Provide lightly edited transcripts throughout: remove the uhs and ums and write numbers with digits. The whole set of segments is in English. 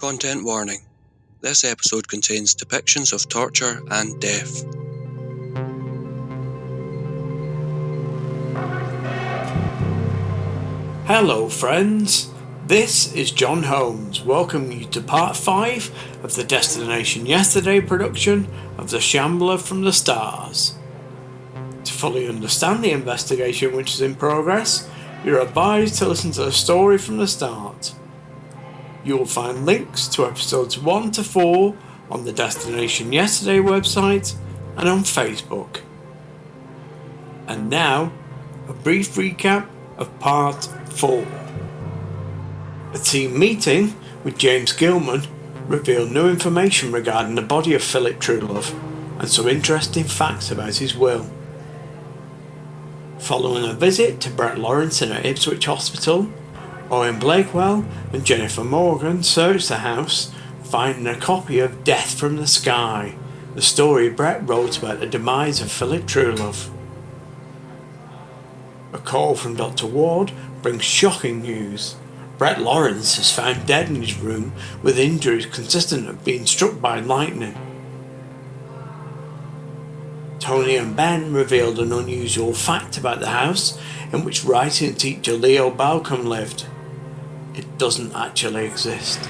Content warning. This episode contains depictions of torture and death. Hello friends, this is John Holmes welcoming you to part 5 of the Destination Yesterday production of The Shambler from the Stars. To fully understand the investigation which is in progress, you're advised to listen to the story from the start. You will find links to episodes 1 to 4 on the Destination Yesterday website and on Facebook. And now, a brief recap of part 4. A team meeting with James Gilman revealed new information regarding the body of Phillip Truelove and some interesting facts about his will. Following a visit to Brett Sorenson at Ipswich Hospital, Eoghan Blakewell and Jennifer Morgan searched the house, finding a copy of Death from the Sky, the story Brett wrote about the demise of Phillip Truelove. A call from Dr. Ward brings shocking news. Brett Lawrence is found dead in his room with injuries consistent of being struck by lightning. Tony and Ben revealed an unusual fact about the house in which writing teacher Leo Balcom lived. It doesn't actually exist.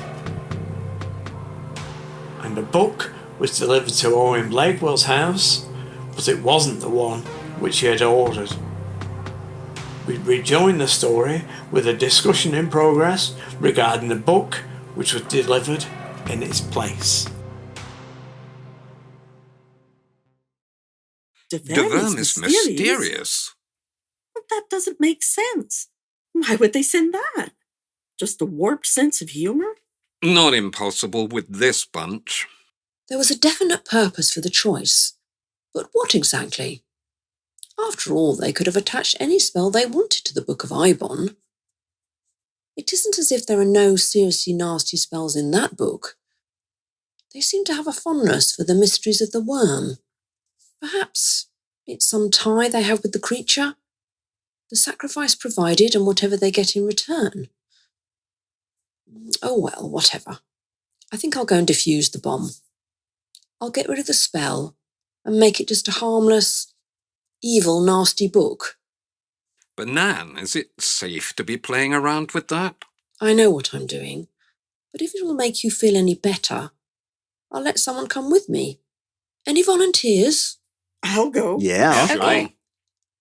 And a book was delivered to Eoghan Blakewell's house, but it wasn't the one which he had ordered. We rejoin the story with a discussion in progress regarding the book which was delivered in its place. Deverne is mysterious. Well, that doesn't make sense. Why would they send that? Just a warped sense of humor? Not impossible with this bunch. There was a definite purpose for the choice. But what exactly? After all, they could have attached any spell they wanted to the Book of Ibon. It isn't as if there are no seriously nasty spells in that book. They seem to have a fondness for the mysteries of the worm. Perhaps it's some tie they have with the creature, the sacrifice provided and whatever they get in return. Oh well, whatever. I think I'll go and defuse the bomb. I'll get rid of the spell and make it just a harmless, evil, nasty book. But Nan, is it safe to be playing around with that? I know what I'm doing, but if it will make you feel any better, I'll let someone come with me. Any volunteers? I'll go. Yeah, Okay.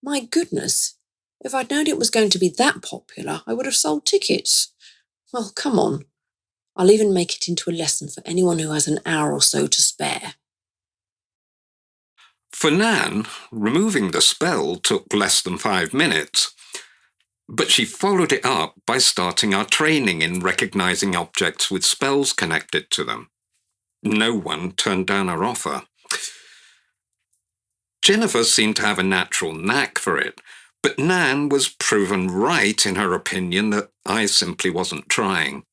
My goodness, if I'd known it was going to be that popular, I would have sold tickets. Well, come on. I'll even make it into a lesson for anyone who has an hour or so to spare. For Nan, removing the spell took less than 5 minutes, but she followed it up by starting our training in recognizing objects with spells connected to them. No one turned down her offer. Jennifer seemed to have a natural knack for it, but Nan was proven right in her opinion that I simply wasn't trying.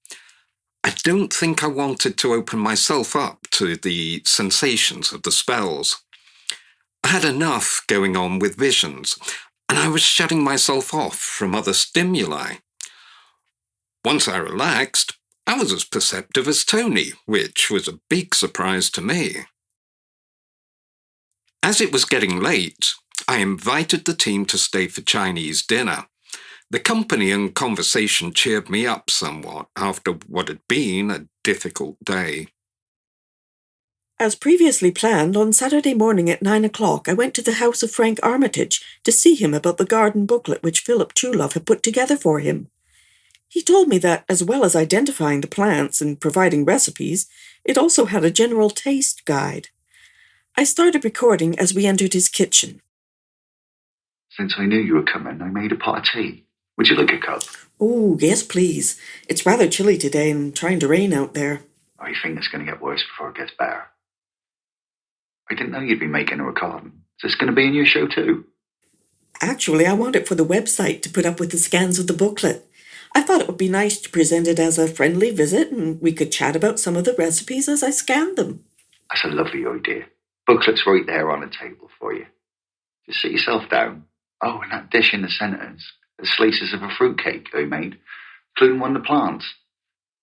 I don't think I wanted to open myself up to the sensations of the spells. I had enough going on with visions, and I was shutting myself off from other stimuli. Once I relaxed, I was as perceptive as Tony, which was a big surprise to me. As it was getting late, I invited the team to stay for Chinese dinner. The company and conversation cheered me up somewhat after what had been a difficult day. As previously planned, on Saturday morning at 9 o'clock, I went to the house of Frank Armitage to see him about the garden booklet which Phillip Truelove had put together for him. He told me that, as well as identifying the plants and providing recipes, it also had a general taste guide. I started recording as we entered his kitchen. Since I knew you were coming, I made a pot of tea. Would you like a cup? Oh, yes, please. It's rather chilly today and trying to rain out there. I think it's going to get worse before it gets better. I didn't know you'd be making a recording. Is this going to be in your show too? Actually, I want it for the website to put up with the scans of the booklet. I thought it would be nice to present it as a friendly visit and we could chat about some of the recipes as I scanned them. That's a lovely idea. Booklet's right there on the table for you. Just sit yourself down. Oh, and that dish in the centre is the slices of a fruitcake I made, including one of the plants.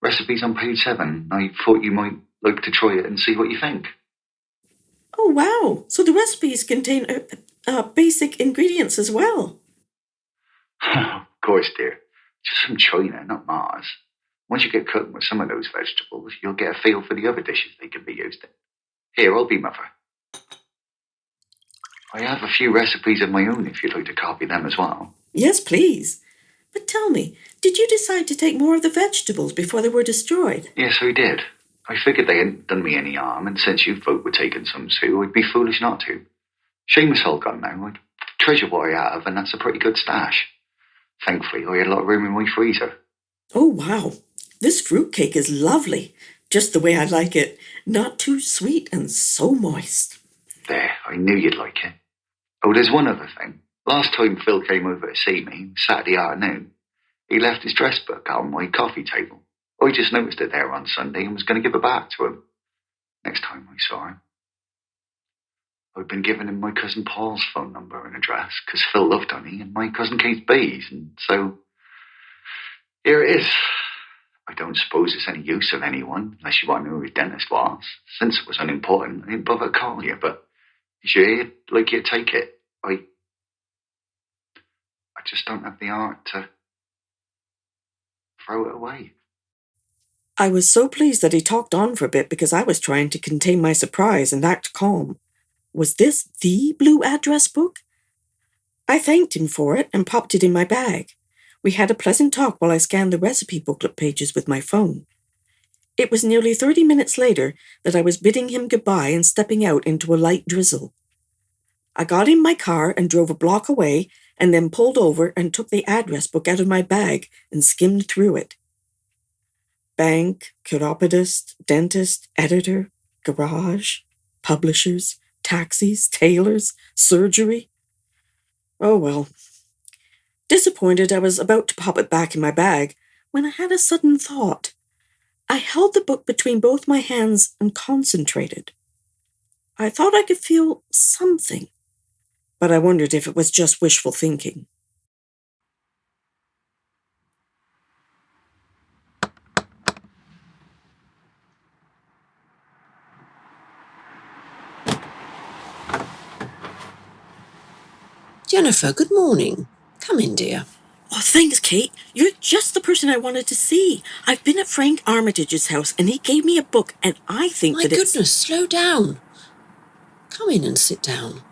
Recipe's on page 7. I thought you might like to try it and see what you think. Oh, wow. So the recipes contain basic ingredients as well. Of course, dear. Just from China, not Mars. Once you get cooking with some of those vegetables, you'll get a feel for the other dishes they can be used in. Here, I'll be mother. I have a few recipes of my own if you'd like to copy them as well. Yes, please. But tell me, did you decide to take more of the vegetables before they were destroyed? Yes, I did. I figured they hadn't done me any harm, and since you folk were taking some too, I'd be foolish not to. Shame it's all gone now. I'd treasure what I have, and that's a pretty good stash. Thankfully, I had a lot of room in my freezer. Oh, wow. This fruitcake is lovely. Just the way I like it. Not too sweet and so moist. There, I knew you'd like it. Oh, there's one other thing. Last time Phil came over to see me, Saturday afternoon, he left his dress book out on my coffee table. I just noticed it there on Sunday and was going to give it back to him. Next time I saw him. I'd been giving him my cousin Paul's phone number and address, because Phil loved honey, and my cousin Kate's bees, and so here it is. I don't suppose it's any use of anyone, unless you want to know who his dentist was. Since it was unimportant, I didn't bother to call you, but if you'd like you to take it, I just don't have the heart to throw it away. I was so pleased that he talked on for a bit because I was trying to contain my surprise and act calm. Was this the blue address book? I thanked him for it and popped it in my bag. We had a pleasant talk while I scanned the recipe booklet pages with my phone. It was nearly 30 minutes later that I was bidding him goodbye and stepping out into a light drizzle. I got in my car and drove a block away and then pulled over and took the address book out of my bag and skimmed through it. Bank, chiropodist, dentist, editor, garage, publishers, taxis, tailors, surgery. Oh well. Disappointed, I was about to pop it back in my bag when I had a sudden thought. I held the book between both my hands and concentrated. I thought I could feel something, but I wondered if it was just wishful thinking. Jennifer, good morning. Come in, dear. Oh, thanks, Kate. You're just the person I wanted to see. I've been at Frank Armitage's house, and he gave me a book, and I think My goodness, slow down. Come in and sit down.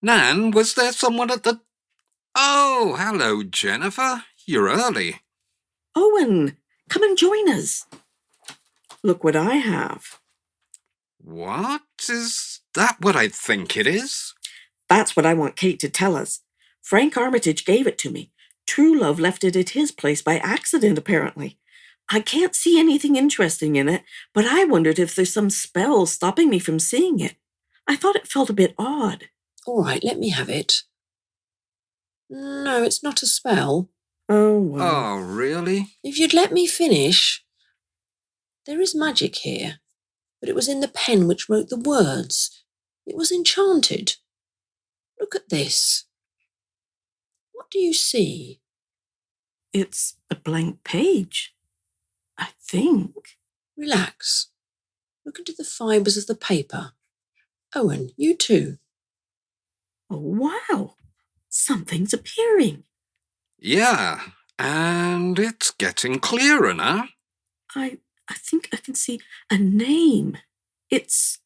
Nan, was there someone at the... Oh, hello, Jennifer. You're early. Owen, come and join us. Look what I have. What? Is that what I think it is? That's what I want Kate to tell us. Frank Armitage gave it to me. Truelove left it at his place by accident, apparently. I can't see anything interesting in it, but I wondered if there's some spell stopping me from seeing it. I thought it felt a bit odd. All right, let me have it. No, it's not a spell. Oh, well. Oh, really? If you'd let me finish. There is magic here, but it was in the pen which wrote the words. It was enchanted. Look at this. What do you see? It's a blank page, I think. Relax. Look into the fibres of the paper. Owen, you too. Oh, wow. Something's appearing. Yeah, and it's getting clearer now. I think I can see a name. It's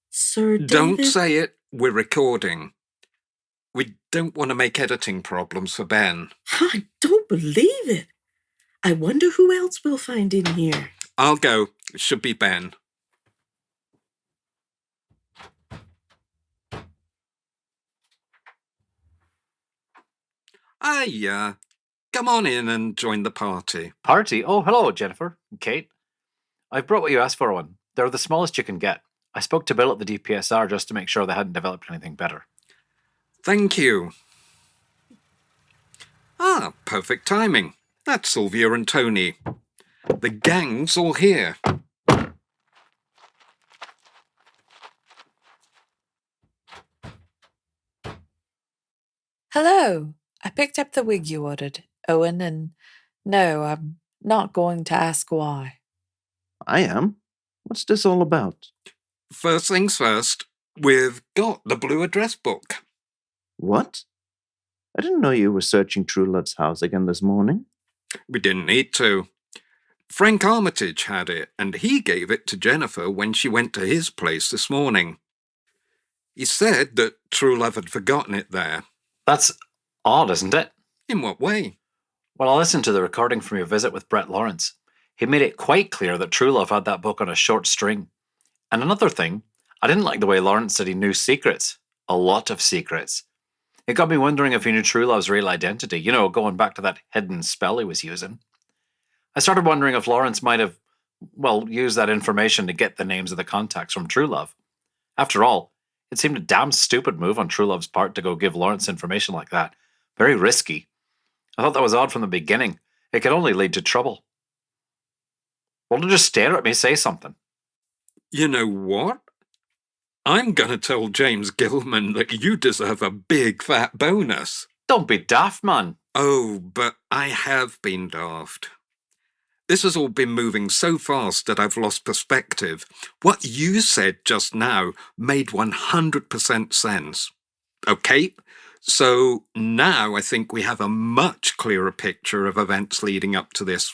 Sir David... Don't say it. We're recording. We don't want to make editing problems for Ben. I don't believe it. I wonder who else we'll find in here. I'll go. It should be Ben. Hiya. Come on in and join the party. Party? Oh, hello, Jennifer and Kate. I've brought what you asked for, Owen. They're the smallest you can get. I spoke to Bill at the DPSR just to make sure they hadn't developed anything better. Thank you. Ah, perfect timing. That's Sylvia and Tony. The gang's all here. Hello. I picked up the wig you ordered, Owen, and no, I'm not going to ask why. I am. What's this all about? First things first, we've got the blue address book. What? I didn't know you were searching Truelove's house again this morning. We didn't need to. Frank Armitage had it, and he gave it to Jennifer when she went to his place this morning. He said that Truelove had forgotten it there. That's odd, isn't it? In what way? Well, I listened to the recording from your visit with Brett Lawrence. He made it quite clear that Truelove had that book on a short string. And another thing, I didn't like the way Lawrence said he knew secrets. A lot of secrets. It got me wondering if he knew Truelove's real identity, going back to that hidden spell he was using. I started wondering if Lawrence might have, used that information to get the names of the contacts from Truelove. After all, it seemed a damn stupid move on Truelove's part to go give Lawrence information like that. Very risky. I thought that was odd from the beginning. It could only lead to trouble. Well, don't just stare at me, say something. You know what? I'm going to tell James Gilman that you deserve a big fat bonus. Don't be daft, man. Oh, but I have been daft. This has all been moving so fast that I've lost perspective. What you said just now made 100% sense. Okay, so now I think we have a much clearer picture of events leading up to this,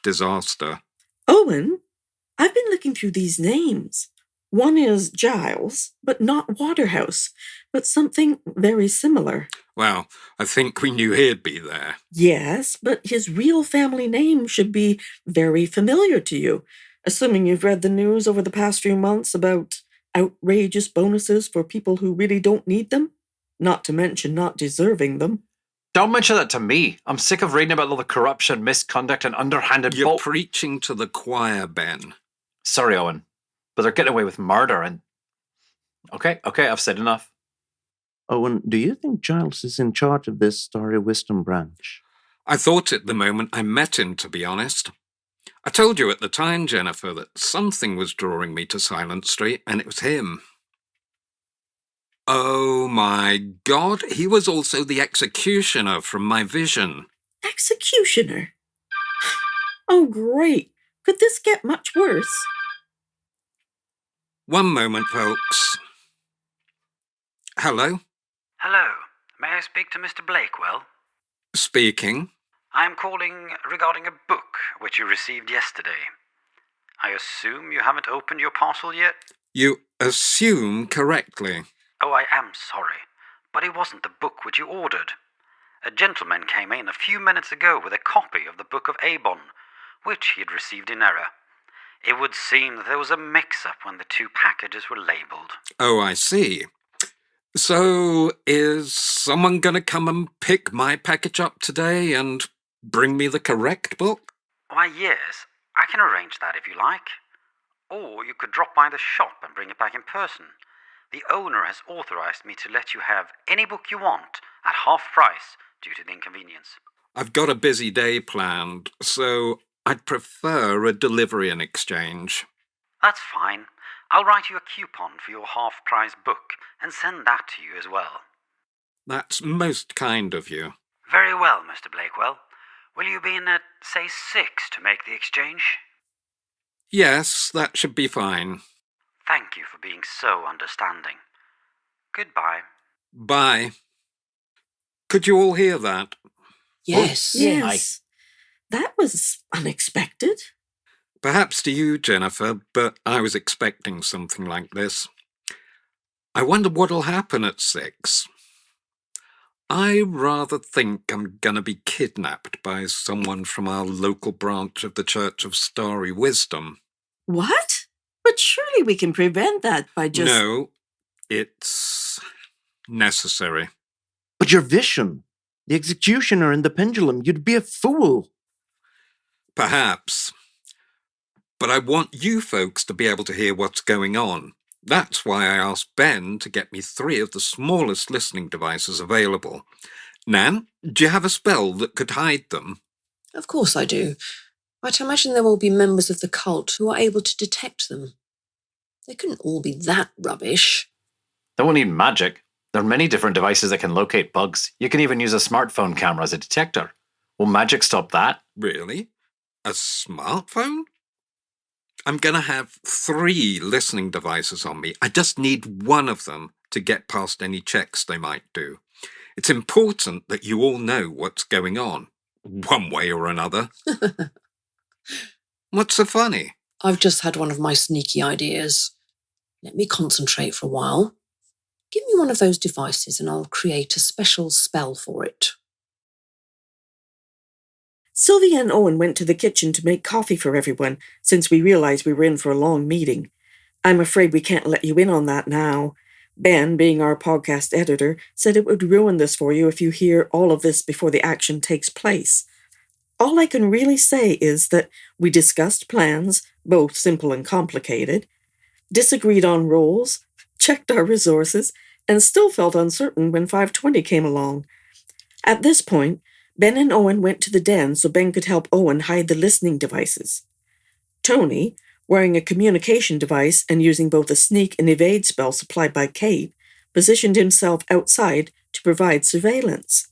disaster. Owen, I've been looking through these names. One is Giles, but not Waterhouse, but something very similar. Well, I think we knew he'd be there. Yes, but his real family name should be very familiar to you, assuming you've read the news over the past few months about outrageous bonuses for people who really don't need them, not to mention not deserving them. Don't mention that to me. I'm sick of reading about all the corruption, misconduct, and underhanded... You're preaching to the choir, Ben. Sorry, Owen, but they're getting away with murder and... Okay, I've said enough. Owen, do you think Giles is in charge of this Starry Wisdom branch? I thought it the moment I met him, to be honest. I told you at the time, Jennifer, that something was drawing me to Silent Street, and it was him. Oh my God, he was also the executioner from my vision. Executioner? Oh, great. Could this get much worse? One moment, folks. Hello? Hello. May I speak to Mr. Blakewell? Speaking. I am calling regarding a book which you received yesterday. I assume you haven't opened your parcel yet? You assume correctly. Oh, I am sorry, but it wasn't the book which you ordered. A gentleman came in a few minutes ago with a copy of the Book of Eoghan, which he had received in error. It would seem that there was a mix-up when the two packages were labelled. Oh, I see. So, is someone going to come and pick my package up today and bring me the correct book? Why, yes, I can arrange that if you like. Or you could drop by the shop and bring it back in person. The owner has authorized me to let you have any book you want at half price due to the inconvenience. I've got a busy day planned, so I'd prefer a delivery in exchange. That's fine. I'll write you a coupon for your half-price book and send that to you as well. That's most kind of you. Very well, Mr. Blakewell. Will you be in at, say, 6 to make the exchange? Yes, that should be fine. Thank you for being so understanding. Goodbye. Bye. Could you all hear that? Yes. Yes. That was unexpected. Perhaps to you, Jennifer, but I was expecting something like this. I wonder what'll happen at 6. I rather think I'm gonna be kidnapped by someone from our local branch of the Church of Starry Wisdom. What? But surely we can prevent that by just... No, it's necessary. But your vision, the executioner and the pendulum, you'd be a fool. Perhaps. But I want you folks to be able to hear what's going on. That's why I asked Ben to get me 3 of the smallest listening devices available. Nan, do you have a spell that could hide them? Of course I do. But I imagine there will be members of the cult who are able to detect them. They couldn't all be that rubbish. They won't need magic. There are many different devices that can locate bugs. You can even use a smartphone camera as a detector. Will magic stop that? Really? A smartphone? I'm going to have 3 listening devices on me. I just need one of them to get past any checks they might do. It's important that you all know what's going on, one way or another. What's so funny? I've just had one of my sneaky ideas. Let me concentrate for a while. Give me one of those devices and I'll create a special spell for it. Sylvia and Owen went to the kitchen to make coffee for everyone, since we realized we were in for a long meeting. I'm afraid we can't let you in on that now. Ben, being our podcast editor, said it would ruin this for you if you hear all of this before the action takes place. All I can really say is that we discussed plans, both simple and complicated, disagreed on roles, checked our resources, and still felt uncertain when 520 came along. At this point, Ben and Owen went to the den so Ben could help Owen hide the listening devices. Tony, wearing a communication device and using both a sneak and evade spell supplied by Kate, positioned himself outside to provide surveillance.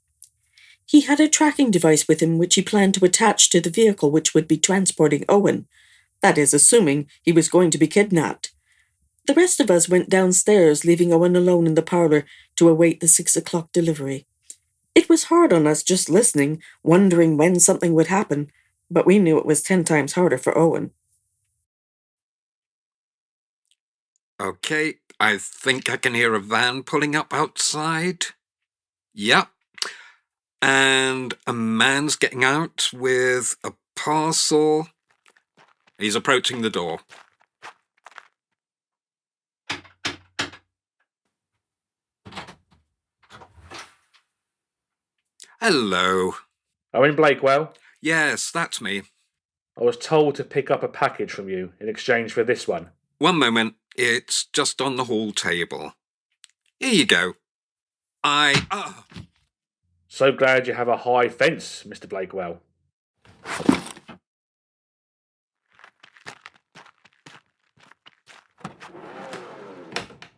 He had a tracking device with him which he planned to attach to the vehicle which would be transporting Owen, that is, assuming he was going to be kidnapped. The rest of us went downstairs, leaving Owen alone in the parlor to await the 6 o'clock delivery. It was hard on us just listening, wondering when something would happen, but we knew it was 10 times harder for Owen. Okay, I think I can hear a van pulling up outside. Yep. And a man's getting out with a parcel. He's approaching the door. Hello. Owen Blakewell? Yes, that's me. I was told to pick up a package from you in exchange for this one. One moment, it's just on the hall table. Here you go. So glad you have a high fence, Mr. Blakewell.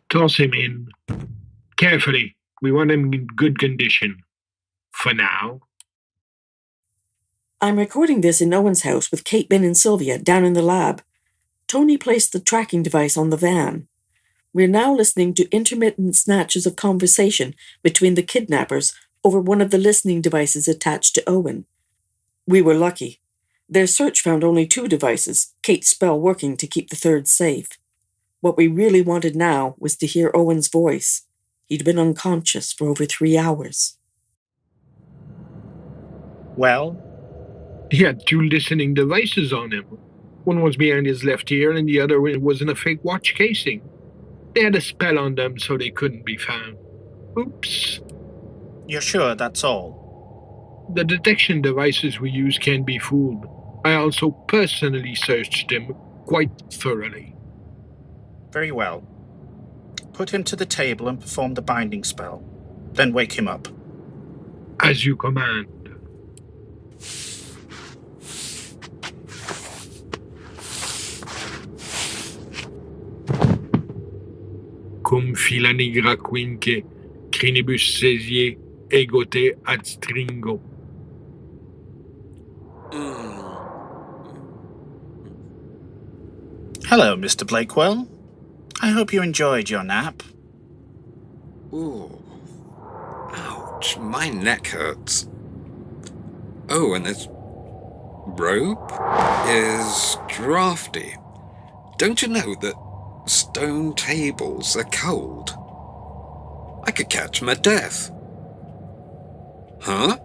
Toss him in. Carefully. We want him in good condition. For now. I'm recording this in Owen's house with Kate, Ben, and Sylvia down in the lab. Tony placed the tracking device on the van. We're now listening to intermittent snatches of conversation between the kidnappers over one of the listening devices attached to Owen. We were lucky. Their search found only 2 devices, Kate's spell working to keep the third safe. What we really wanted now was to hear Owen's voice. He'd been unconscious for over 3 hours. Well? He had 2 listening devices on him. One was behind his left ear and the other was in a fake watch casing. They had a spell on them so they couldn't be found. Oops. You're sure that's all? The detection devices we use can't be fooled. I also personally searched them quite thoroughly. Very well. Put him to the table and perform the binding spell. Then wake him up. As you command. Cum fila nigra quinque, crinibus sesie, egote ad stringo. Hello, Mr. Blakewell. I hope you enjoyed your nap. Ooh. Ouch, my neck hurts. Oh, and this rope is drafty. Don't you know that stone tables are cold? I could catch my death. Huh?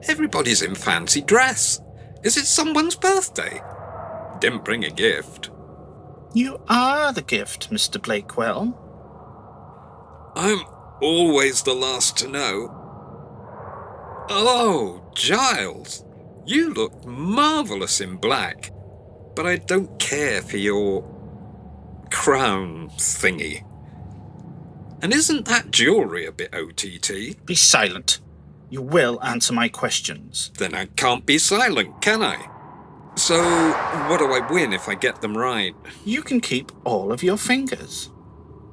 Everybody's in fancy dress. Is it someone's birthday? Didn't bring a gift. You are the gift, Mr. Blakewell. I'm always the last to know. Oh, Giles, you look marvellous in black, but I don't care for your crown thingy. And isn't that jewellery a bit OTT? Be silent. You will answer my questions. Then I can't be silent, can I? So, what do I win if I get them right? You can keep all of your fingers.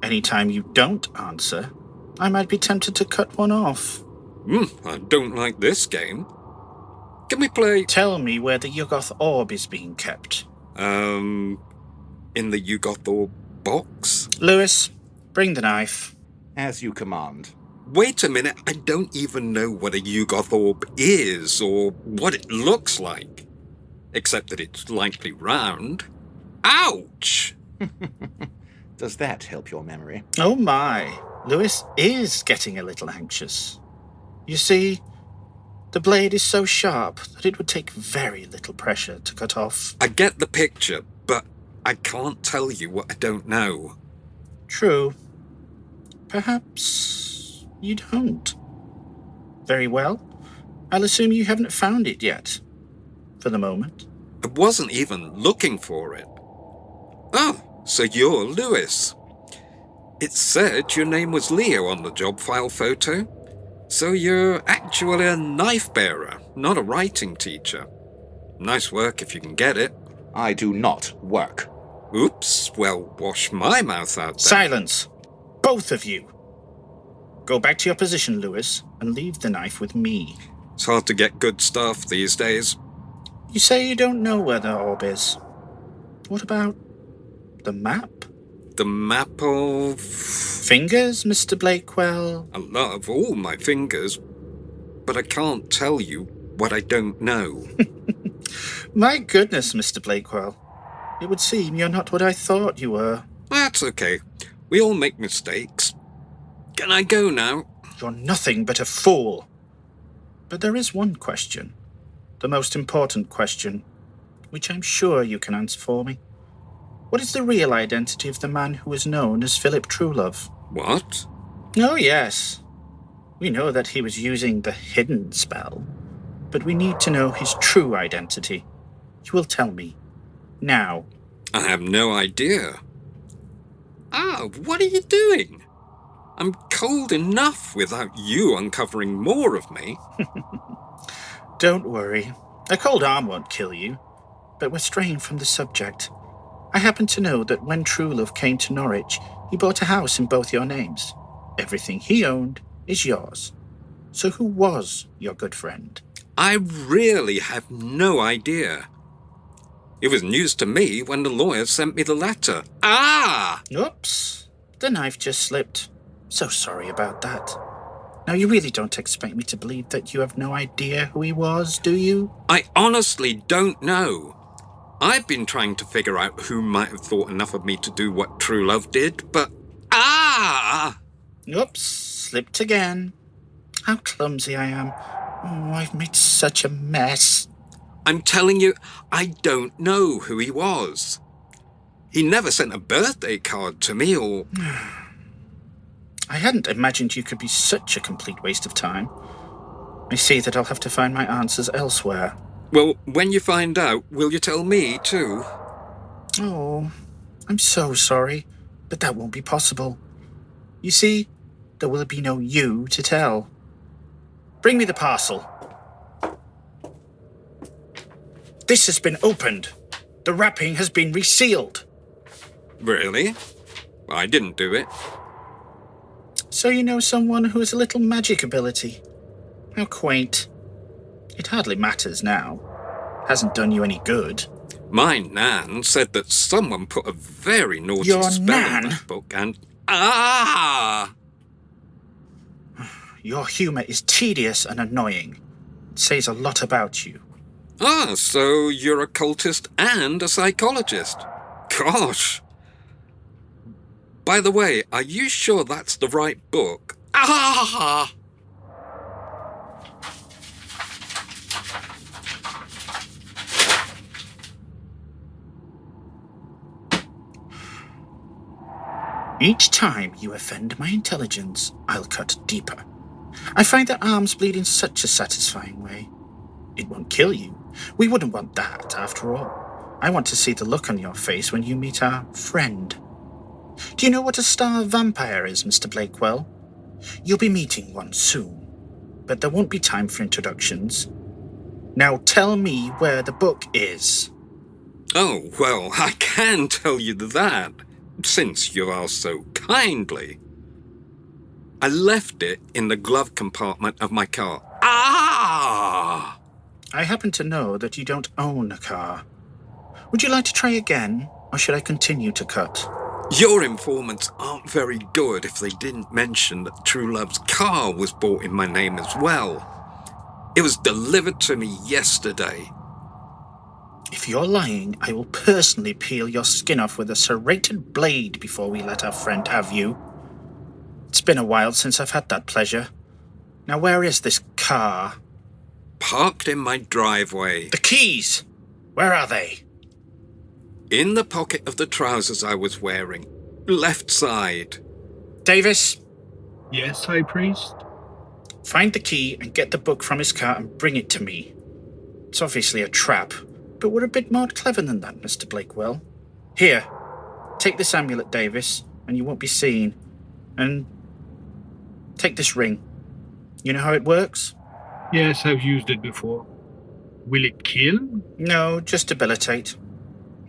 Anytime you don't answer, I might be tempted to cut one off. I don't like this game. Can we play... Tell me where the Yuggoth orb is being kept. In the Yuggoth orb box? Lewis, bring the knife. As you command. Wait a minute, I don't even know what a Yuggoth orb is or what it looks like. Except that it's likely round. Ouch! Does that help your memory? Oh my, Lewis is getting a little anxious. You see, the blade is so sharp that it would take very little pressure to cut off. I get the picture, but I can't tell you what I don't know. True. Perhaps you don't. Very well. I'll assume you haven't found it yet. For the moment. I wasn't even looking for it. Oh, so you're Lewis. It said your name was Leo on the job file photo. So you're actually a knife bearer, not a writing teacher. Nice work if you can get it. I do not work. Oops, well, wash my mouth out then. Silence! Both of you! Go back to your position, Lewis, and leave the knife with me. It's hard to get good stuff these days. You say you don't know where the orb is. What about the map? The map of... Fingers, Mr. Blakewell? I love all my fingers, but I can't tell you what I don't know. My goodness, Mr. Blakewell. It would seem you're not what I thought you were. That's okay. We all make mistakes. Can I go now? You're nothing but a fool. But there is one question. The most important question, which I'm sure you can answer for me. What is the real identity of the man who is known as Phillip Truelove? What? Oh, yes. We know that he was using the hidden spell, but we need to know his true identity. You will tell me. Now. I have no idea. What are you doing? I'm cold enough without you uncovering more of me. Don't worry. A cold arm won't kill you. But we're straying from the subject. I happen to know that when Truelove came to Norwich, he bought a house in both your names. Everything he owned is yours. So who was your good friend? I really have no idea. It was news to me when the lawyer sent me the letter. Oops. The knife just slipped. So sorry about that. Now, you really don't expect me to believe that you have no idea who he was, do you? I honestly don't know. I've been trying to figure out who might have thought enough of me to do what Truelove did, but... Oops, slipped again. How clumsy I am. Oh, I've made such a mess. I'm telling you, I don't know who he was. He never sent a birthday card to me or... I hadn't imagined you could be such a complete waste of time. I see that I'll have to find my answers elsewhere. Well, when you find out, will you tell me too? Oh, I'm so sorry, but that won't be possible. You see, there will be no you to tell. Bring me the parcel. This has been opened. The wrapping has been resealed. Really? I didn't do it. So you know someone who has a little magic ability. How quaint. It hardly matters now. Hasn't done you any good. My Nan said that someone put a very naughty Your spell Nan? in that book and... Your humour is tedious and annoying. It says a lot about you. So you're a cultist and a psychologist. Gosh. By the way, are you sure that's the right book? Each time you offend my intelligence, I'll cut deeper. I find that arms bleed in such a satisfying way. It won't kill you. We wouldn't want that, after all. I want to see the look on your face when you meet our friend. Do you know what a star vampire is, Mr. Blakewell? You'll be meeting one soon, but there won't be time for introductions. Now tell me where the book is. Oh, well, I can tell you that, since you asked so kindly. I left it in the glove compartment of my car. Ah! I happen to know that you don't own a car. Would you like to try again, or should I continue to cut? Your informants aren't very good if they didn't mention that Truelove's car was bought in my name as well. It was delivered to me yesterday. If you're lying, I will personally peel your skin off with a serrated blade before we let our friend have you. It's been a while since I've had that pleasure. Now where is this car? Parked in my driveway. The keys! Where are they? In the pocket of the trousers I was wearing. Left side. Davis? Yes, High Priest? Find the key and get the book from his car and bring it to me. It's obviously a trap, but we're a bit more clever than that, Mr. Blakewell. Here, take this amulet, Davis, and you won't be seen. And take this ring. You know how it works? Yes, I've used it before. Will it kill? No, just debilitate.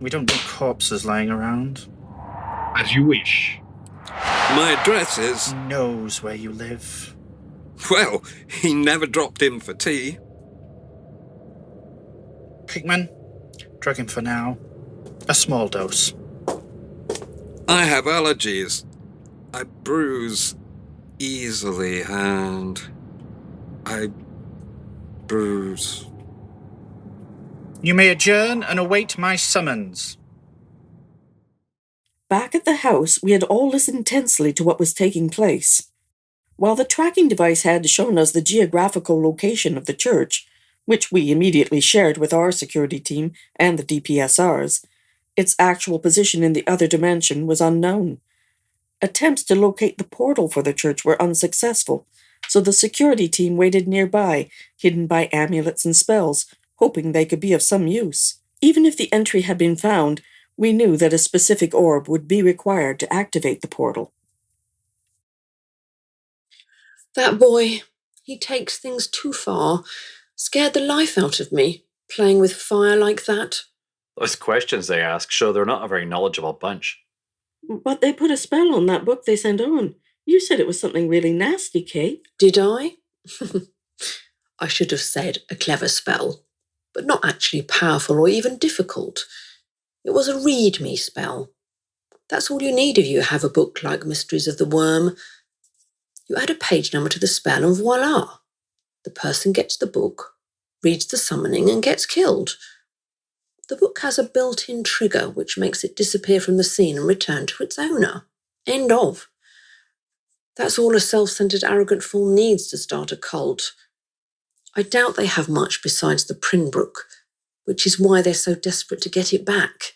We don't want corpses lying around. As you wish. My address is... He knows where you live. Well, he never dropped in for tea. Pickman, drug him for now. A small dose. I have allergies. I bruise easily and I bruise. You may adjourn and await my summons. Back at the house, we had all listened tensely to what was taking place. While the tracking device had shown us the geographical location of the church, which we immediately shared with our security team and the DPSRs, its actual position in the other dimension was unknown. Attempts to locate the portal for the church were unsuccessful, so the security team waited nearby, hidden by amulets and spells, hoping they could be of some use. Even if the entry had been found, we knew that a specific orb would be required to activate the portal. That boy, he takes things too far. Scared the life out of me, playing with fire like that. Those questions they ask show they're not a very knowledgeable bunch. But they put a spell on that book they sent on. You said it was something really nasty, Kate. Did I? I should have said a clever spell, but not actually powerful or even difficult. It was a read-me spell. That's all you need if you have a book like Mysteries of the Worm. You add a page number to the spell and voila! The person gets the book, reads the summoning and gets killed. The book has a built-in trigger which makes it disappear from the scene and return to its owner. End of. That's all a self-centered, arrogant fool needs to start a cult. I doubt they have much besides the Prinbrook, which is why they're so desperate to get it back.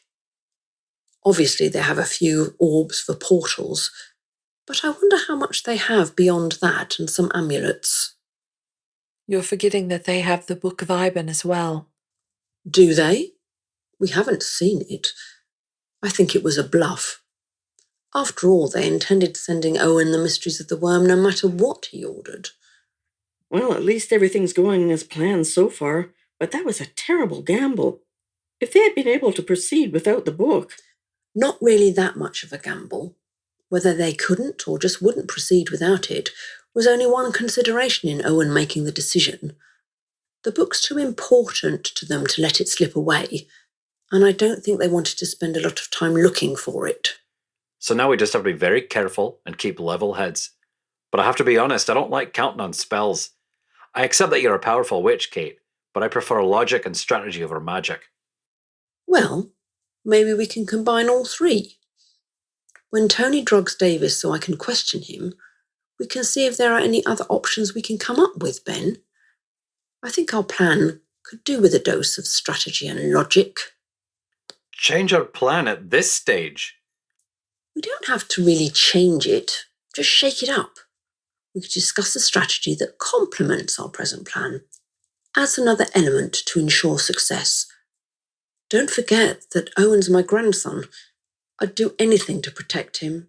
Obviously, they have a few orbs for portals, but I wonder how much they have beyond that and some amulets. You're forgetting that they have the Book of Iban as well. Do they? We haven't seen it. I think it was a bluff. After all, they intended sending Eoghan the Mysteries of the Worm no matter what he ordered. Well, at least everything's going as planned so far, but that was a terrible gamble. If they had been able to proceed without the book... Not really that much of a gamble. Whether they couldn't or just wouldn't proceed without it was only one consideration in Eoghan making the decision. The book's too important to them to let it slip away, and I don't think they wanted to spend a lot of time looking for it. So now we just have to be very careful and keep level heads. But I have to be honest, I don't like counting on spells. I accept that you're a powerful witch, Kate, but I prefer logic and strategy over magic. Well, maybe we can combine all three. When Tony drugs Davis so I can question him, we can see if there are any other options we can come up with, Ben. I think our plan could do with a dose of strategy and logic. Change our plan at this stage? We don't have to really change it, just shake it up. We could discuss a strategy that complements our present plan, adds another element to ensure success. Don't forget that Owen's my grandson. I'd do anything to protect him.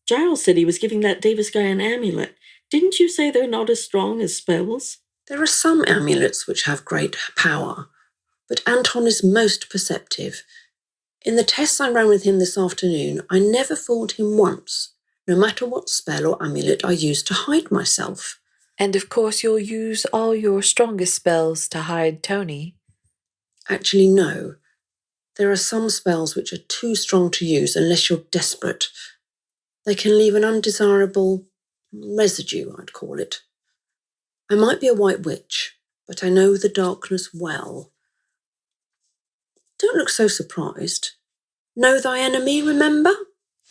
Giles said he was giving that Davis guy an amulet. Didn't you say they're not as strong as spells? There are some amulets which have great power, but Anton is most perceptive. In the tests I ran with him this afternoon, I never fooled him once, no matter what spell or amulet I use to hide myself. And of course you'll use all your strongest spells to hide Tony. Actually, no. There are some spells which are too strong to use unless you're desperate. They can leave an undesirable residue, I'd call it. I might be a white witch, but I know the darkness well. Don't look so surprised. Know thy enemy, remember?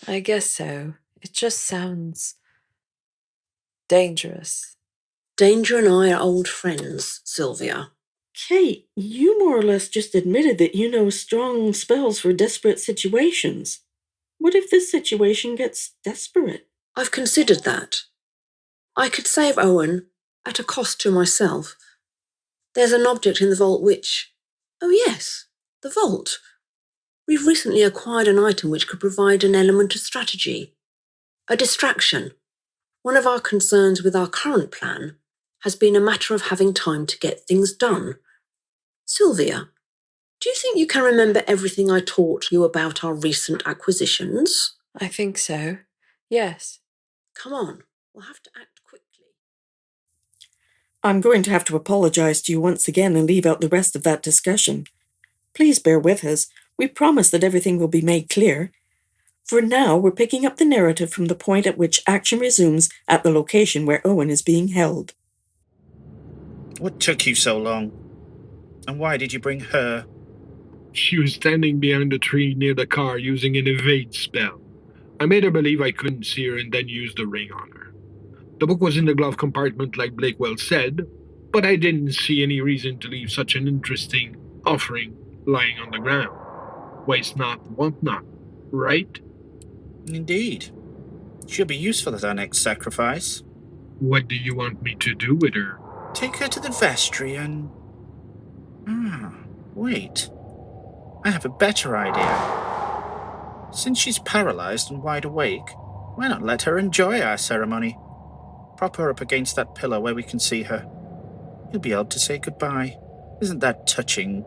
I guess so. It just sounds dangerous. Danger and I are old friends, Sylvia. Kate, you more or less just admitted that you know strong spells for desperate situations. What if this situation gets desperate? I've considered that. I could save Owen at a cost to myself. There's an object in the vault which... Oh yes, the vault. We've recently acquired an item which could provide an element of strategy. A distraction. One of our concerns with our current plan has been a matter of having time to get things done. Sylvia, do you think you can remember everything I taught you about our recent acquisitions? I think so. Yes. Come on, we'll have to act quickly. I'm going to have to apologize to you once again and leave out the rest of that discussion. Please bear with us. We promise that everything will be made clear. For now, we're picking up the narrative from the point at which action resumes at the location where Owen is being held. What took you so long? And why did you bring her? She was standing behind the tree near the car using an evade spell. I made her believe I couldn't see her and then used the ring on her. The book was in the glove compartment like Blakewell said, but I didn't see any reason to leave such an interesting offering lying on the ground. Waste not, want not, right? Indeed. She'll be useful at our next sacrifice. What do you want me to do with her? Take her to the vestry and... wait. I have a better idea. Since she's paralyzed and wide awake, why not let her enjoy our ceremony? Prop her up against that pillar where we can see her. You'll be able to say goodbye. Isn't that touching?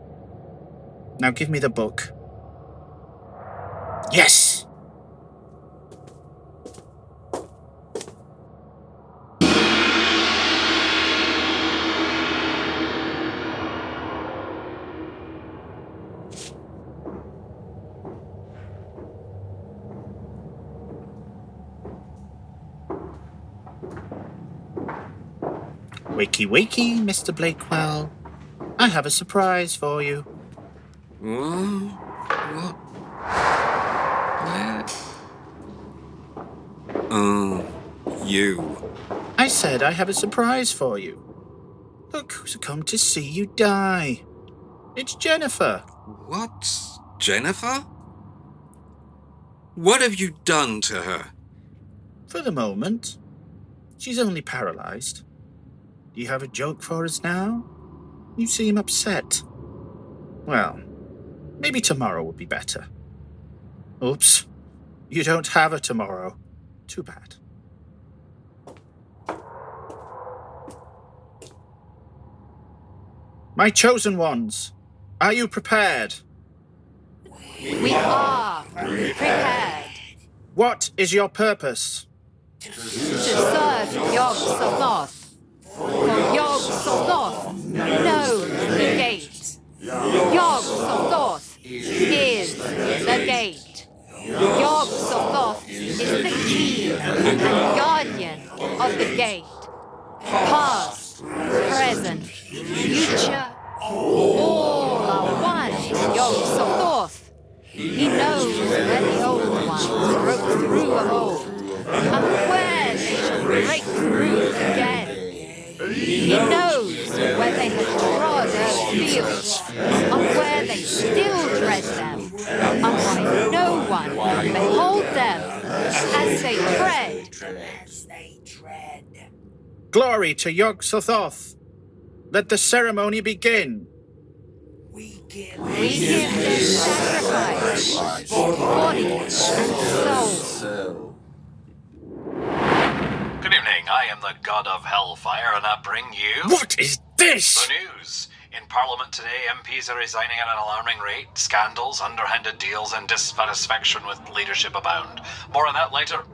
Now give me the book. Yes! Wakey, wakey, Mr. Blakewell. I have a surprise for you. What? Where? Oh, you. I said I have a surprise for you. Look who's come to see you die. It's Jennifer. What? Jennifer? What have you done to her? For the moment, she's only paralyzed. Do you have a joke for us now? You seem upset. Well, maybe tomorrow would be better. Oops. You don't have a tomorrow. Too bad. My chosen ones, are you prepared? We are prepared. What is your purpose? To serve Yog-Sothoth. For Yog-Sothoth knows the gate. Yog-Sothoth is the gate. Yog-Sothoth is the key and guardian of the gate. Past, present, future, all are one in Yog-Sothoth. He knows where the old ones broke through of old, and where they shall break through again. He knows where they have trod earth fields, and where they still tread them, and why no one can behold them as they tread. Glory to Yog-Sothoth. Let the ceremony begin. We give them sacrifice for body and soul. Good evening, I am the god of hellfire, and I bring you... What is this? The news. In Parliament today, MPs are resigning at an alarming rate. Scandals, underhanded deals, and dissatisfaction with leadership abound. More on that later.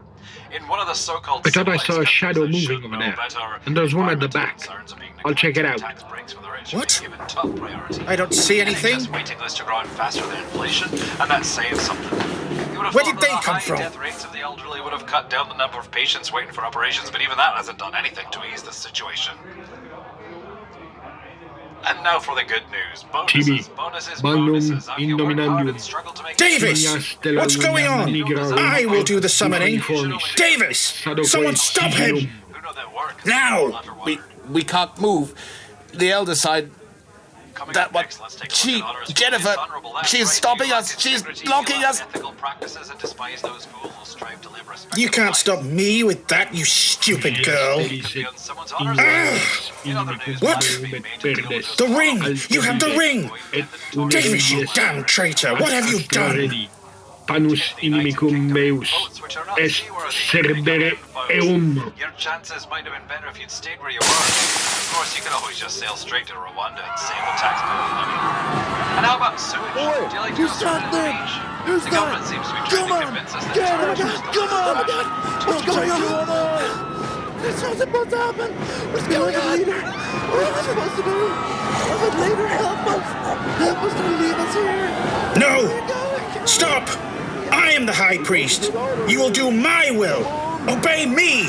In one of the so-called I thought I civilized saw a countries, shadow they should moving over know there. better. And there's one at the Environmental back. concerns are being I'll check it neglected. out. Tax breaks for their age What? are being given top priority. I don't see anything. NHS waiting lists are growing faster than inflation, and that's saying something. Where did they come from? High death rates of the elderly would have cut down the number of patients waiting for operations, but even that hasn't done anything to ease the situation. And now for the good news. Bonuses, bonuses, bonuses. I've you worked hard and struggled to make Davis! What's going on? I will do the summoning. Davis! Someone stop him! Now! We can't move. The elder side... That one. She... Jennifer... She's stopping us. She's blocking us. You can't stop me with that, you stupid girl. What? The ring! You have the ring! Davis, you damn traitor! What have you done? Panus inimicum meus est cerbere eum. Your chances might have been better if you'd stayed where you were. Of course, you could always just sail straight to Rwanda and save the taxpayer money. And how about sewage? Do you like to go swimming at the beach? The government seems to be trying to convince us that Come on! What's going on? This wasn't supposed to happen. What's going on? What are we supposed to do? But later, help us. Help us to leave us here. No! Stop! I am the High Priest. You will do my will. Obey me.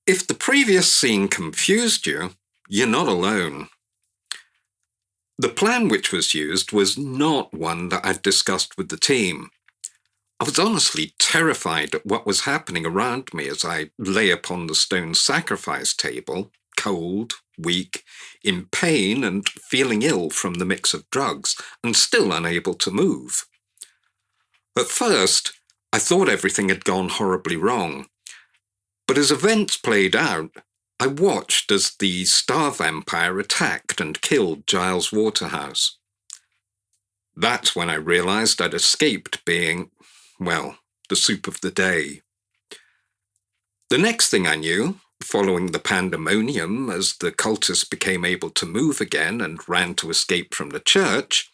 If the previous scene confused you, you're not alone. The plan which was used was not one that I'd discussed with the team. I was honestly terrified at what was happening around me as I lay upon the stone sacrifice table, cold, weak, in pain and feeling ill from the mix of drugs, and still unable to move. At first, I thought everything had gone horribly wrong. But as events played out, I watched as the star vampire attacked and killed Giles Waterhouse. That's when I realized I'd escaped being, well, the soup of the day. The next thing I knew, following the pandemonium as the cultists became able to move again and ran to escape from the church,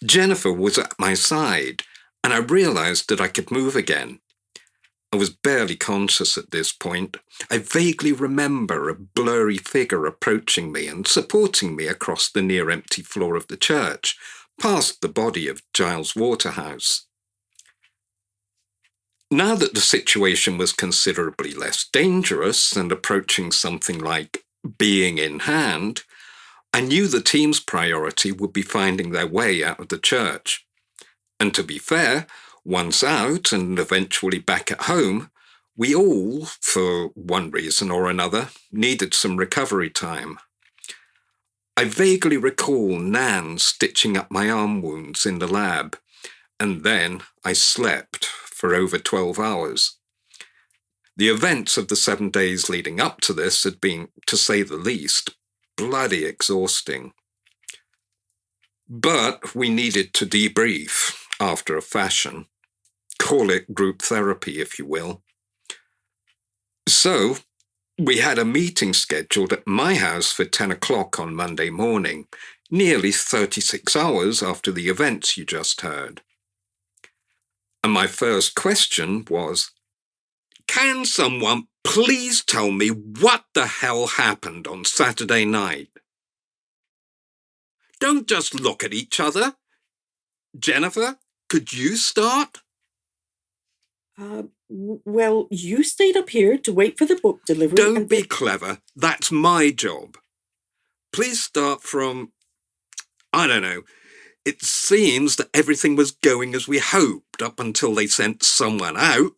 Jennifer was at my side, and I realized that I could move again. I was barely conscious at this point. I vaguely remember a blurry figure approaching me and supporting me across the near-empty floor of the church, past the body of Giles Waterhouse. Now that the situation was considerably less dangerous and approaching something like being in hand, I knew the team's priority would be finding their way out of the church. And to be fair, once out and eventually back at home, we all, for one reason or another, needed some recovery time. I vaguely recall Nan stitching up my arm wounds in the lab, and then I slept for over 12 hours. The events of the 7 days leading up to this had been, to say the least, bloody exhausting. But we needed to debrief after a fashion. Call it group therapy, if you will. So, we had a meeting scheduled at my house for 10 o'clock on Monday morning, nearly 36 hours after the events you just heard. And my first question was, can someone please tell me what the hell happened on Saturday night? Don't just look at each other. Jennifer, could you start? Well, you stayed up here to wait for the book delivery. Don't be clever. That's my job. Please start from, I don't know. It seems that everything was going as we hoped up until they sent someone out,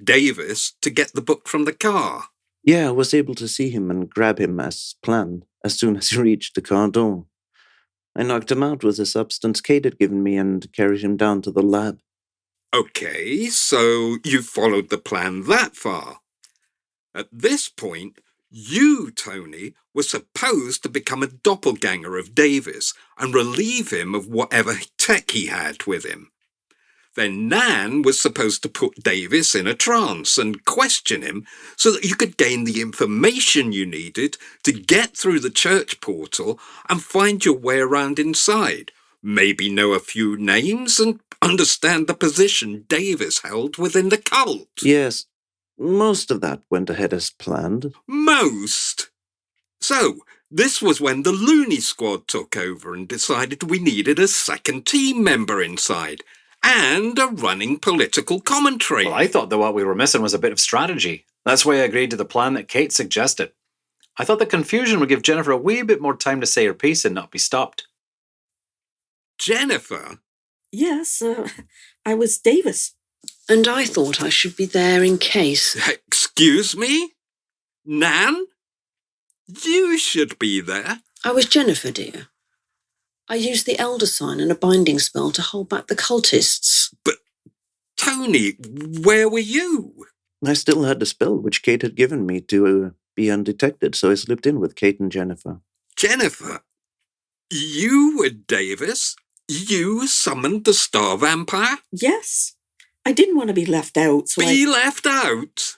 Davis, to get the book from the car. Yeah, I was able to see him and grab him as planned as soon as he reached the car door. I knocked him out with a substance Kate had given me and carried him down to the lab. Okay, so you followed the plan that far. At this point, you, Tony, were supposed to become a doppelganger of Davis and relieve him of whatever tech he had with him. Then Nan was supposed to put Davis in a trance and question him so that you could gain the information you needed to get through the church portal and find your way around inside. Maybe know a few names and understand the position Davis held within the cult. Yes, most of that went ahead as planned. Most? So, this was when the Looney Squad took over and decided we needed a second team member inside. And a running political commentary. Well, I thought that what we were missing was a bit of strategy. That's why I agreed to the plan that Kate suggested. I thought the confusion would give Jennifer a wee bit more time to say her piece and not be stopped. Jennifer? Yes, I was Davis. And I thought I should be there in case. Excuse me? Nan? You should be there. I was Jennifer, dear. I used the Elder Sign and a binding spell to hold back the cultists. But, Tony, where were you? I still had the spell which Kate had given me to be undetected, so I slipped in with Kate and Jennifer. Jennifer? You were Davis? You summoned the Star Vampire? Yes. I didn't want to be left out, so left out?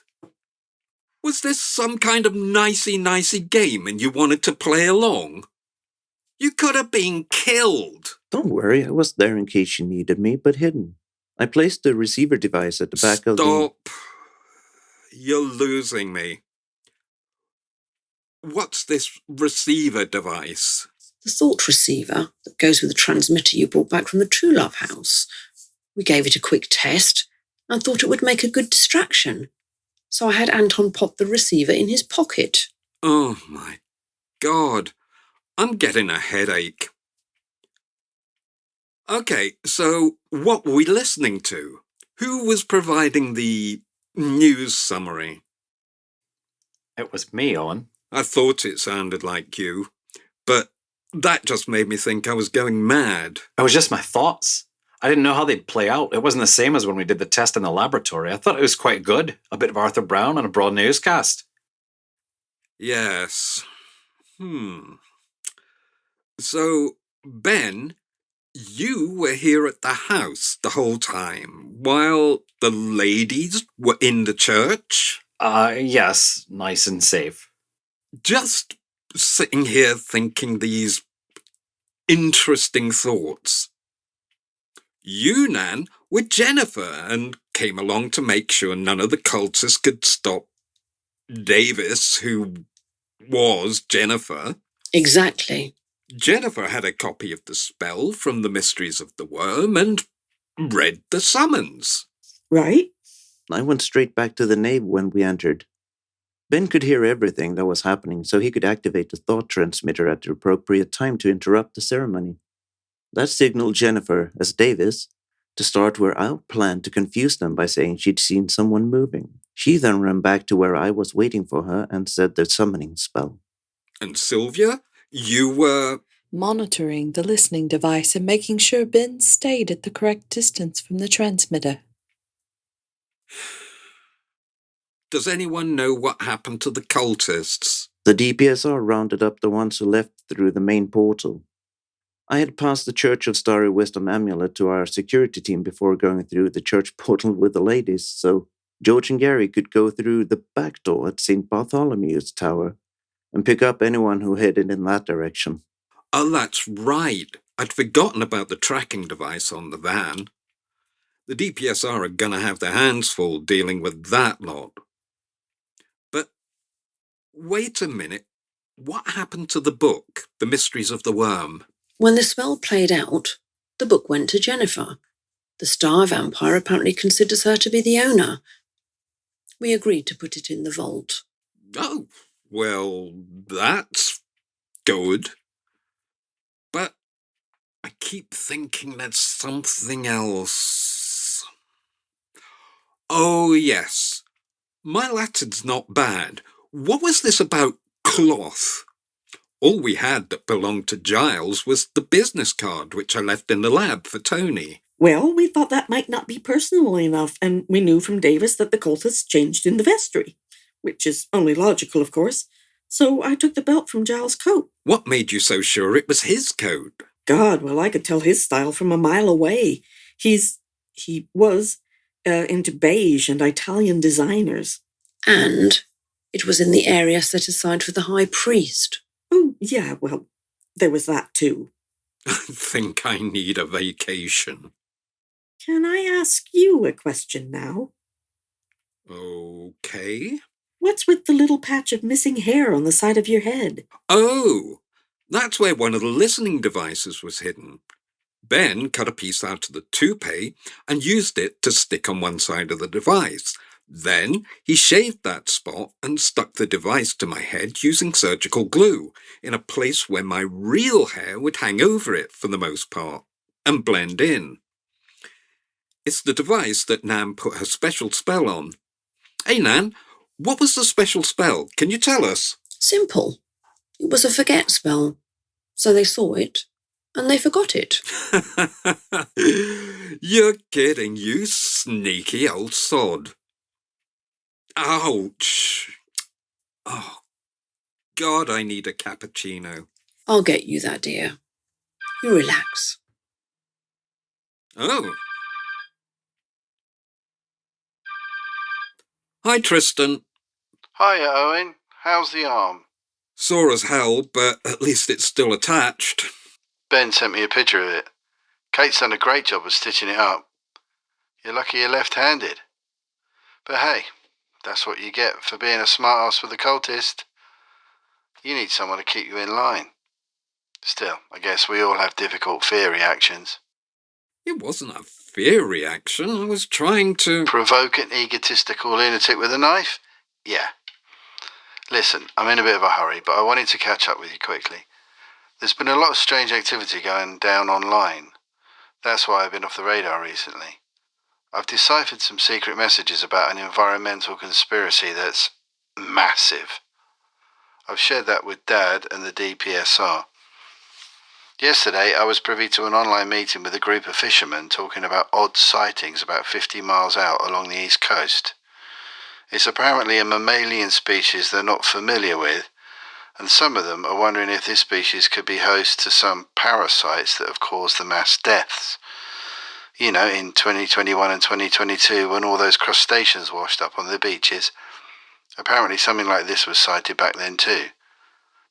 Was this some kind of nicey-nicey game and you wanted to play along? You could have been killed. Don't worry, I was there in case you needed me, but hidden. I placed the receiver device at the back of the... Stop. You're losing me. What's this receiver device? The thought receiver that goes with the transmitter you brought back from the Truelove house. We gave it a quick test and thought it would make a good distraction. So I had Anton pop the receiver in his pocket. Oh, my God. I'm getting a headache. Okay, so what were we listening to? Who was providing the news summary? It was me, Owen. I thought it sounded like you, but that just made me think I was going mad. It was just my thoughts. I didn't know how they'd play out. It wasn't the same as when we did the test in the laboratory. I thought it was quite good. A bit of Arthur Brown and a broad newscast. Yes. So, Ben, you were here at the house the whole time, while the ladies were in the church? Yes, nice and safe. Just sitting here thinking these interesting thoughts. You, Nan, were Jennifer and came along to make sure none of the cultists could stop Davis, who was Jennifer. Exactly. Jennifer had a copy of the spell from the Mysteries of the Worm and read the summons. Right? I went straight back to the nave when we entered. Ben could hear everything that was happening, so he could activate the thought transmitter at the appropriate time to interrupt the ceremony. That signaled Jennifer, as Davis, to start where I planned to confuse them by saying she'd seen someone moving. She then ran back to where I was waiting for her and said the summoning spell. And Sylvia, you were... monitoring the listening device and making sure Ben stayed at the correct distance from the transmitter. Does anyone know what happened to the cultists? The DPSR rounded up the ones who left through the main portal. I had passed the Church of Starry Wisdom amulet to our security team before going through the church portal with the ladies, so George and Gary could go through the back door at St. Bartholomew's Tower and pick up anyone who headed in that direction. Oh, that's right. I'd forgotten about the tracking device on the van. The DPSR are gonna have their hands full dealing with that lot. But wait a minute. What happened to the book, The Mysteries of the Worm? When the spell played out, the book went to Jennifer. The Star Vampire apparently considers her to be the owner. We agreed to put it in the vault. Oh, well, that's good. But I keep thinking there's something else. Oh, yes. My Latin's not bad. What was this about cloth? All we had that belonged to Giles was the business card, which I left in the lab for Tony. Well, we thought that might not be personal enough, and we knew from Davis that the cultists changed in the vestry, which is only logical, of course. So I took the belt from Giles' coat. What made you so sure it was his coat? God, well, I could tell his style from a mile away. He's He was into beige and Italian designers. And it was in the area set aside for the high priest. Oh, yeah, well, there was that too. I think I need a vacation. Can I ask you a question now? Okay. What's with the little patch of missing hair on the side of your head? Oh, that's where one of the listening devices was hidden. Ben cut a piece out of the toupee and used it to stick on one side of the device. Then he shaved that spot and stuck the device to my head using surgical glue in a place where my real hair would hang over it for the most part and blend in. It's the device that Nan put her special spell on. Hey, Nan, what was the special spell? Can you tell us? Simple. It was a forget spell. So they saw it, and they forgot it. You're kidding, you sneaky old sod. Ouch. Oh, God, I need a cappuccino. I'll get you that, dear. You relax. Oh. Hi, Tristan. Hiya, Owen. How's the arm? Sore as hell, but at least it's still attached. Ben sent me a picture of it. Kate's done a great job of stitching it up. You're lucky you're left-handed. But hey, that's what you get for being a smart-ass with a cultist. You need someone to keep you in line. Still, I guess we all have difficult fear reactions. It wasn't a fear reaction. I was trying to... Provoke an egotistical lunatic with a knife? Yeah. Listen, I'm in a bit of a hurry, but I wanted to catch up with you quickly. There's been a lot of strange activity going down online. That's why I've been off the radar recently. I've deciphered some secret messages about an environmental conspiracy that's massive. I've shared that with Dad and the DPSR. Yesterday, I was privy to an online meeting with a group of fishermen talking about odd sightings about 50 miles out along the east coast. It's apparently a mammalian species they're not familiar with, and some of them are wondering if this species could be host to some parasites that have caused the mass deaths. You know, in 2021 and 2022, when all those crustaceans washed up on the beaches. Apparently something like this was sighted back then too.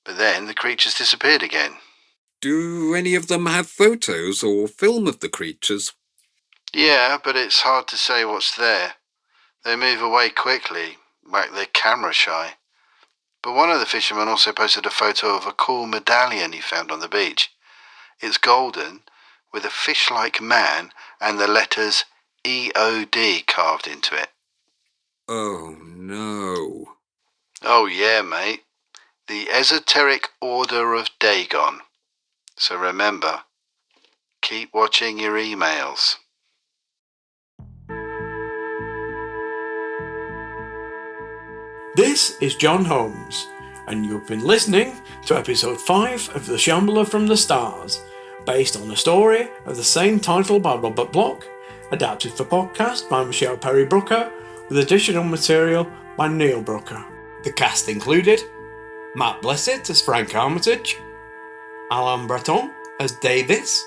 But then the creatures disappeared again. Do any of them have photos or film of the creatures? Yeah, but it's hard to say what's there. They move away quickly, like they're camera shy. But one of the fishermen also posted a photo of a cool medallion he found on the beach. It's golden, with a fish-like man and the letters EOD carved into it. Oh, no. Oh, yeah, mate. The Esoteric Order of Dagon. So remember, keep watching your emails. This is John Holmes, and you've been listening to episode 5 of The Shambler from the Stars, based on a story of the same title by Robert Bloch, adapted for podcast by Michelle Perry Brooker, with additional material by Neil Brooker. The cast included Matt Blessett as Frank Armitage, Alain Breton as Davis,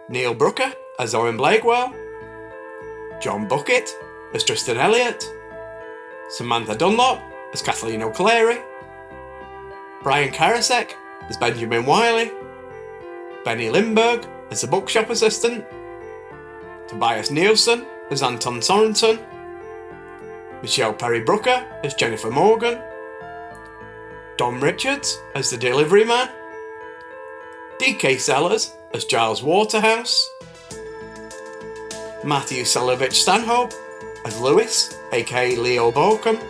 Neil Brooker as Eoghan Blakewell, John Bucket as Tristan Elliott, Samantha Dunlop as Kathleen O'Cleary, Brian Karasek as Benjamin Wiley, Benny Lindbergh as the bookshop assistant, Tobias Nielsen as Anton Sorenson, Michelle Perry Brooker as Jennifer Morgan, Dom Richards as the delivery man, DK Sellers as Giles Waterhouse, Matthew Sielewicz-Stanhope as Lewis, aka Leo Bokum,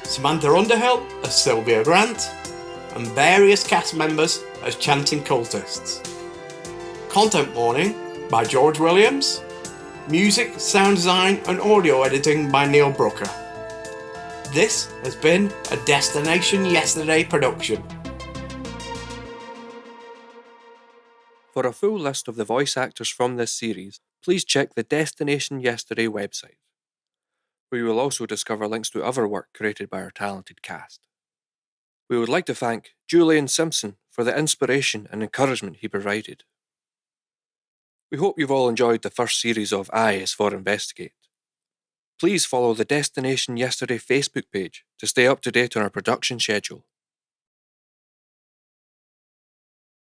Samantha Underhill as Sylvia Grant, and various cast members as chanting cultists. Content warning by George Williams. Music, sound design and audio editing by Neil Brooker. This has been a Destination Yesterday production. For a full list of the voice actors from this series, please check the Destination Yesterday website, where you will also discover links to other work created by our talented cast. We would like to thank Julian Simpson for the inspiration and encouragement he provided. We hope you've all enjoyed the first series of I is for Investigate. Please follow the Destination Yesterday Facebook page to stay up to date on our production schedule.